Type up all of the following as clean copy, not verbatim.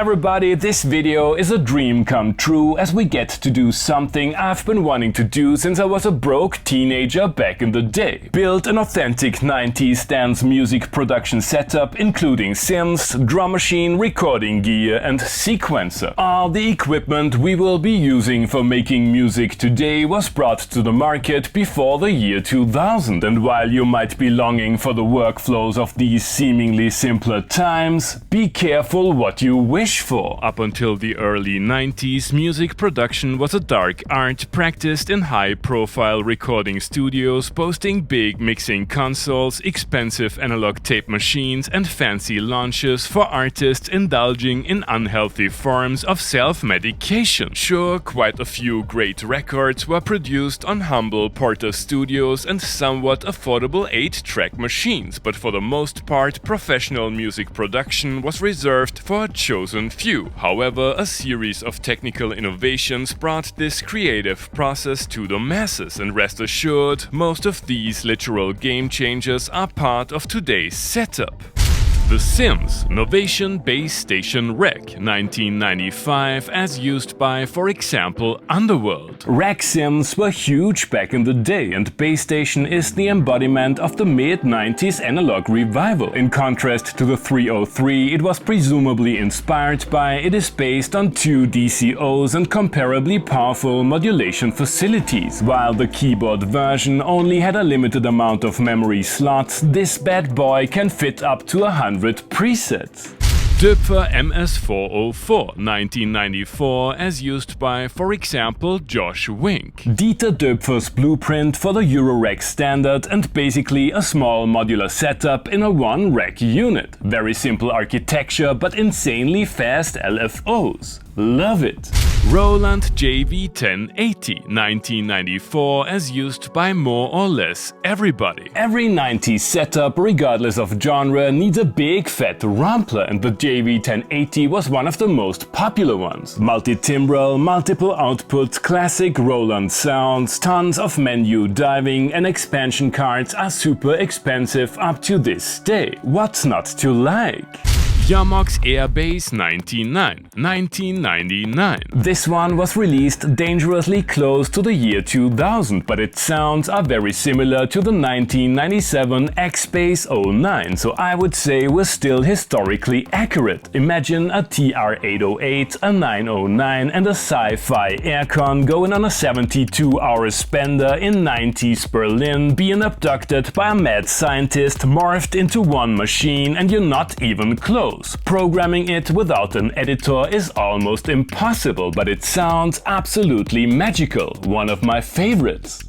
everybody, this video is a dream come true as we get to do something I've been wanting to do since I was a broke teenager back in the day. Build an authentic 90s dance music production setup including synths, drum machine, recording gear and sequencer. All the equipment we will be using for making music today was brought to the market before the year 2000, and while you might be longing for the workflows of these seemingly simpler times, be careful what you wish for. Up until the early 90s, music production was a dark art practiced in high-profile recording studios, boasting big mixing consoles, expensive analog tape machines and fancy launches for artists indulging in unhealthy forms of self-medication. Sure, quite a few great records were produced on humble Porter studios and somewhat affordable 8-track machines, but for the most part, professional music production was reserved for a chosen few. However, a series of technical innovations brought this creative process to the masses, and rest assured, most of these literal game changers are part of today's setup. The Synths Novation Base Station Rack 1995, as used by, for example, Underworld. Rack synths were huge back in the day, and Base Station is the embodiment of the mid-90s analog revival. In contrast to the 303 it was presumably inspired by, it is based on 2 DCOs and comparably powerful modulation facilities. While the keyboard version only had a limited amount of memory slots, this bad boy can fit up to 100 presets. Doepfer MS404 1994, as used by, for example, Josh Wink. Dieter Doepfer's blueprint for the Eurorack standard and basically a small modular setup in a one-rack unit. Very simple architecture but insanely fast LFOs. Love it! Roland JV1080 1994, as used by more or less everybody. Every 90s setup, regardless of genre, needs a big fat ROMpler, and the JV1080 was one of the most popular ones. Multi-timbral, multiple outputs, classic Roland sounds, tons of menu diving, and expansion cards are super expensive up to this day. What's not to like? Jomox Airbase 1999. This one was released dangerously close to the year 2000, but its sounds are very similar to the 1997 Xbase 09, so I would say we're still historically accurate. Imagine a TR-808, a 909 and a sci-fi aircon going on a 72-hour spender in 90s Berlin, being abducted by a mad scientist, morphed into one machine, and you're not even close. Programming it without an editor is almost impossible, but it sounds absolutely magical. One of my favorites.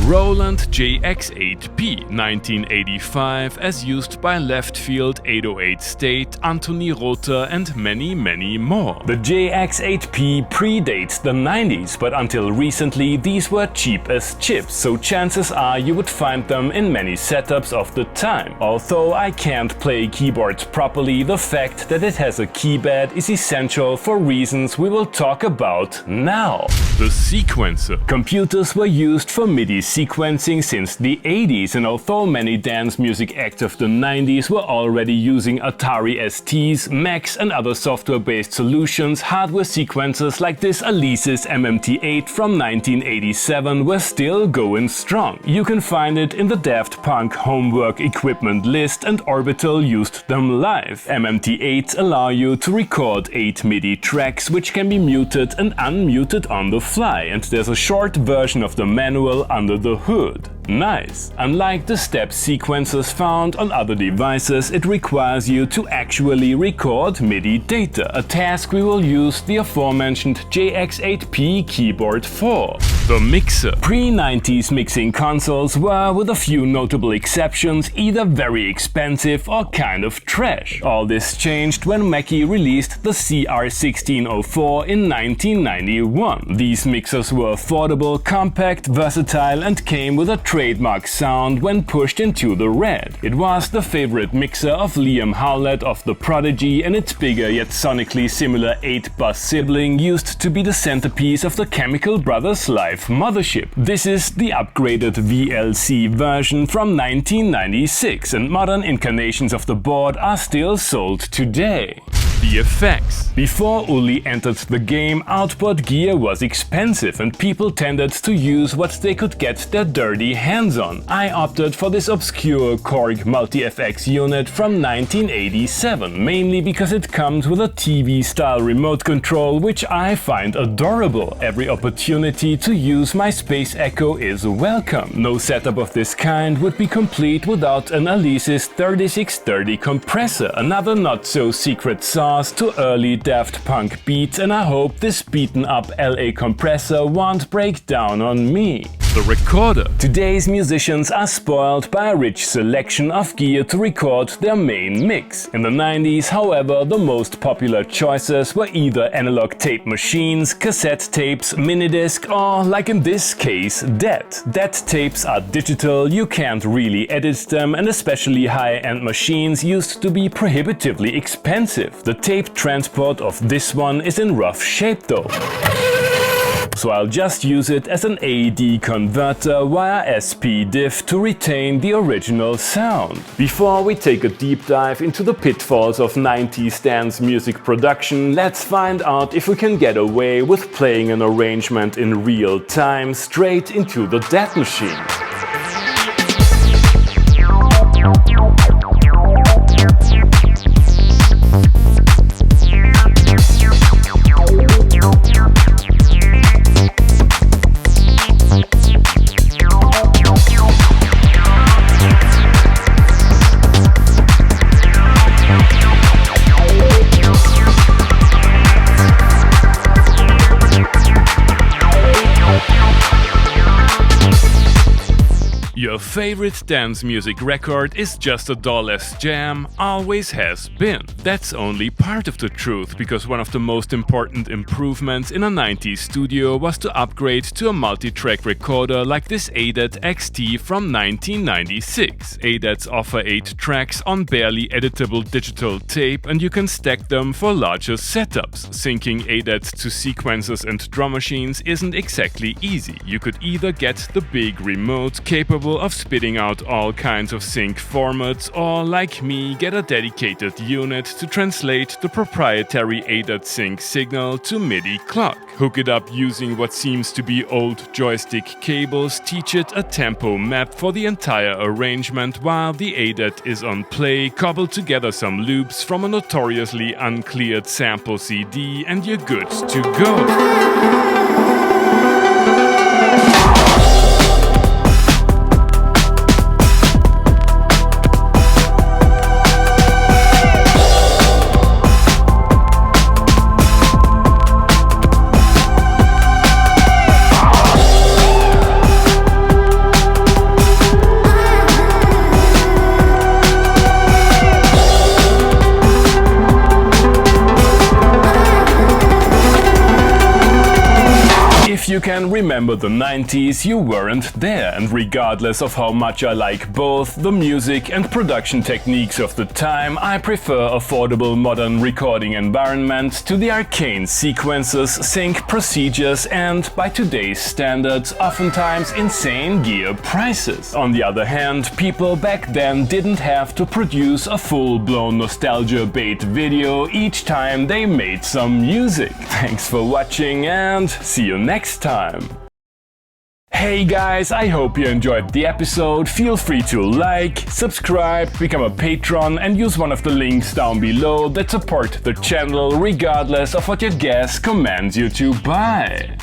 Roland JX8P 1985, as used by Left Field 808 State, Anthony Rother and many more. The JX8P predates the 90s, but until recently these were cheap as chips, so chances are you would find them in many setups of the time. Although I can't play keyboards properly, the fact that it has a keypad is essential for reasons we will talk about now. The sequencer. Computers were used for MIDI sequencing since the 80s, and although many dance music acts of the 90s were already using Atari STs, Macs and other software-based solutions, hardware sequencers like this Alesis MMT8 from 1987 were still going strong. You can find it in the Daft Punk homework equipment list, and Orbital used them live. MMT8s allow you to record 8 MIDI tracks which can be muted and unmuted on the fly, and there's a short version of the manual under the hood. Nice! Unlike the step sequencers found on other devices, it requires you to actually record MIDI data, a task we will use the aforementioned JX8P keyboard for. The mixer. Pre-90s mixing consoles were, with a few notable exceptions, either very expensive or kind of trash. All this changed when Mackie released the CR1604 in 1991. These mixers were affordable, compact, versatile and came with a trademark sound when pushed into the red. It was the favorite mixer of Liam Howlett of The Prodigy, and its bigger yet sonically similar 8-bus sibling used to be the centerpiece of the Chemical Brothers live mothership. This is the upgraded VLC version from 1996, and modern incarnations of the board are still sold today. the effects. Before Uli entered the game, outboard gear was expensive and people tended to use what they could get their dirty hands on. I opted for this obscure Korg Multi-FX unit from 1987, mainly because it comes with a TV-style remote control, which I find adorable. Every opportunity to use my Space Echo is welcome. No setup of this kind would be complete without an Alesis 3630 compressor, another not-so-secret sauce to early Daft Punk beats, and I hope this beaten-up LA compressor won't break down on me. The recorder. Today's musicians are spoiled by a rich selection of gear to record their main mix. In the 90s, however, the most popular choices were either analog tape machines, cassette tapes, minidisc, or, like in this case, DAT. DAT tapes are digital, you can't really edit them, and especially high-end machines used to be prohibitively expensive. The tape transport of this one is in rough shape though. So I'll just use it as an AD converter via SP-Diff to retain the original sound. Before we take a deep dive into the pitfalls of 90s dance music production, let's find out if we can get away with playing an arrangement in real time straight into the DAT machine. Your favorite dance music record is just a DAWless Jam, always has been. That's only part of the truth, because one of the most important improvements in a 90s studio was to upgrade to a multi-track recorder like this ADAT XT from 1996. ADATs offer 8 tracks on barely editable digital tape, and you can stack them for larger setups. Syncing ADATs to sequencers and drum machines isn't exactly easy. You could either get the big remote capable of spitting out all kinds of sync formats, or like me, get a dedicated unit to translate the proprietary ADAT sync signal to MIDI clock. Hook it up using what seems to be old joystick cables, teach it a tempo map for the entire arrangement while the ADAT is on play, cobble together some loops from a notoriously uncleared sample CD, and you're good to go. If you can remember the 90s, you weren't there, and regardless of how much I like both the music and production techniques of the time, I prefer affordable modern recording environments to the arcane sequences, sync procedures, and, by today's standards, oftentimes insane gear prices. On the other hand, people back then didn't have to produce a full-blown nostalgia bait video each time they made some music. Thanks for watching and see you next time. Hey guys, I hope you enjoyed the episode. Feel free to like, subscribe, become a patron, and use one of the links down below that support the channel regardless of what your gas commands you to buy.